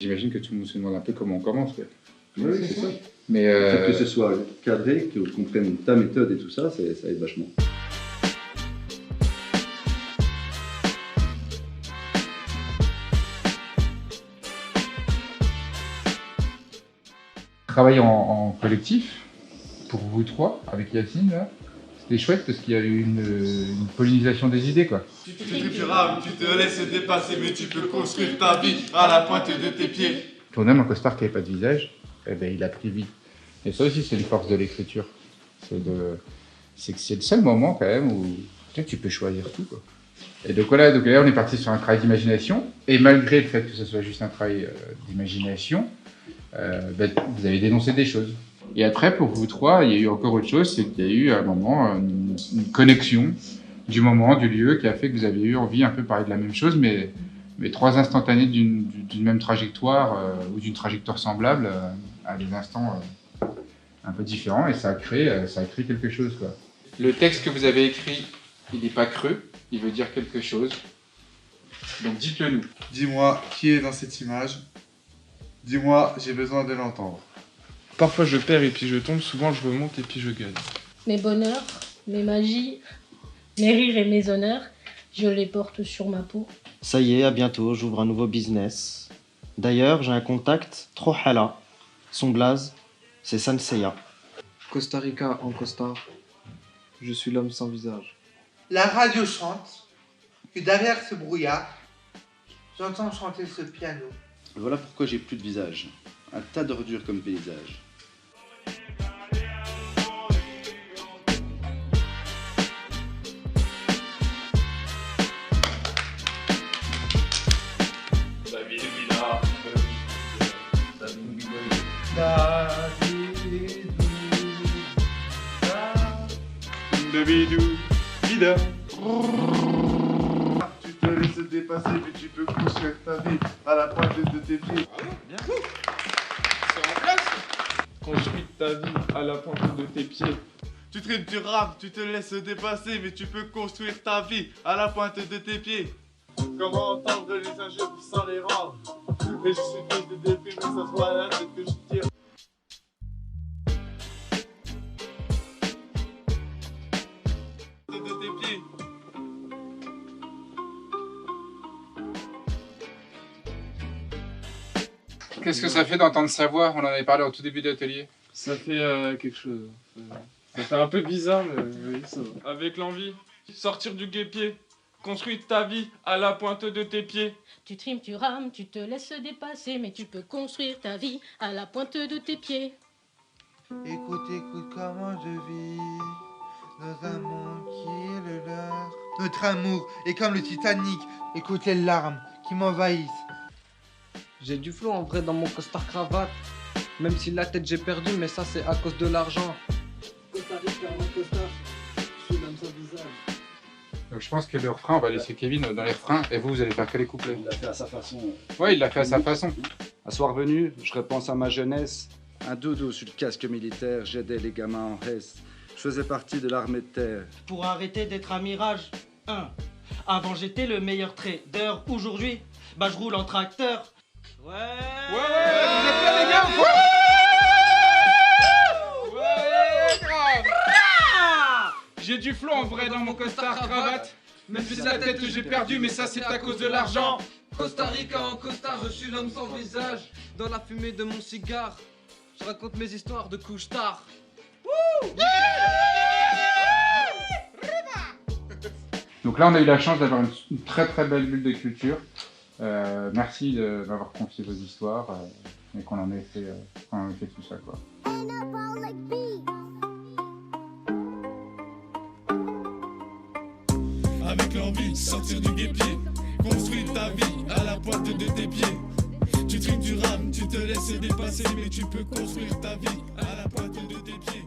J'imagine que tout le monde se demande un peu comment on commence. Quoi. Oui, c'est ça. Mais Que ce soit cadré, qu'on comprenne ta méthode et tout ça, ça aide vachement. Travailler en collectif, pour vous trois, avec Yacine, là, c'était chouette parce qu'il y a eu une pollinisation des idées, quoi. Tu te rames, tu te laisses dépasser, mais tu peux construire ta vie à la pointe de tes pieds. On aime un costard qui n'avait pas de visage, eh ben, il a pris vie. Et ça aussi, c'est une force de l'écriture. C'est que c'est le seul moment, quand même, où tu peux choisir tout, quoi. Et donc là, on est parti sur un travail d'imagination, et malgré le fait que ce soit juste un travail d'imagination, vous avez dénoncé des choses. Et après, pour vous trois, il y a eu encore autre chose, c'est qu'il y a eu à un moment une connexion du moment, du lieu, qui a fait que vous avez eu envie un peu de parler de la même chose, mais trois instantanés d'une même trajectoire ou d'une trajectoire semblable à des instants un peu différents, et ça a créé quelque chose, quoi. Le texte que vous avez écrit, il n'est pas creux, il veut dire quelque chose. Donc dites-le nous. Dis-moi qui est dans cette image. Dis-moi, j'ai besoin de l'entendre. Parfois je perds et puis je tombe, souvent je remonte et puis je gagne. Mes bonheurs, mes magies, mes rires et mes honneurs, je les porte sur ma peau. Ça y est, à bientôt, j'ouvre un nouveau business. D'ailleurs, j'ai un contact trop hala. Son blaze, c'est Sanseya. Costa Rica en costard, je suis l'homme sans visage. La radio chante, et derrière ce brouillard, j'entends chanter ce piano. Voilà pourquoi j'ai plus de visage. Un tas d'ordures comme paysage. Tu te laisses dépasser, mais tu peux construire ta vie à la pointe de tes pieds. Bien. C'est en place. Construis ta vie à la pointe de tes pieds. Tu trimes, tu rames, tu te laisses dépasser, mais tu peux construire ta vie à la pointe de tes pieds. Comment entendre les injures sans les rendre? Et je suis triste de déprimé, ça se voit à la tête que je tire. De tes pieds. Qu'est-ce que ça fait d'entendre sa voix? On en avait parlé au tout début de l'atelier. Ça fait quelque chose. Ça fait un peu bizarre, mais oui, ça va. Avec l'envie, sortir du guêpier, construire ta vie à la pointe de tes pieds. Tu trimes, tu rames, tu te laisses dépasser, mais tu peux construire ta vie à la pointe de tes pieds. Écoute, écoute comment je vis dans un monde qui est le leur. Notre amour est comme le Titanic. Écoute les larmes qui m'envahissent. J'ai du flow en vrai dans mon costard cravate. Même si la tête j'ai perdu, mais ça c'est à cause de l'argent. Costa Rica en costard, je suis l'homme sans visage. Donc je pense que le refrain, on va laisser Kevin dans les refrains, et vous allez faire que les couplets. Il l'a fait à sa façon. Ouais, il l'a fait à sa façon. Un soir venu, je repense à ma jeunesse. Un dodo sur le casque militaire, j'aidais les gamins en reste. Je faisais partie de l'armée de terre. Pour arrêter d'être un mirage, 1. Avant j'étais le meilleur trader. Aujourd'hui, je roule en tracteur. Ouais, Vous êtes prêts, les gars, ou quoi? Ouais, grave. J'ai du flow en vrai dans mon costard cravate. Même si la tête j'ai perdu, mais ça c'est à cause de l'argent. Costa Rica en costard, je suis l'homme sans visage. Dans la fumée de mon cigare, je raconte mes histoires de couche tard. Donc là, on a eu la chance d'avoir une très très belle bulle de culture. Merci de m'avoir confié vos histoires et qu'on en ait fait tout ça, quoi. Avec l'envie de sortir du guêpier, construire ta vie à la pointe de tes pieds. Tu trimes, tu rames, tu te laisses dépasser, mais tu peux construire ta vie à la pointe de tes pieds.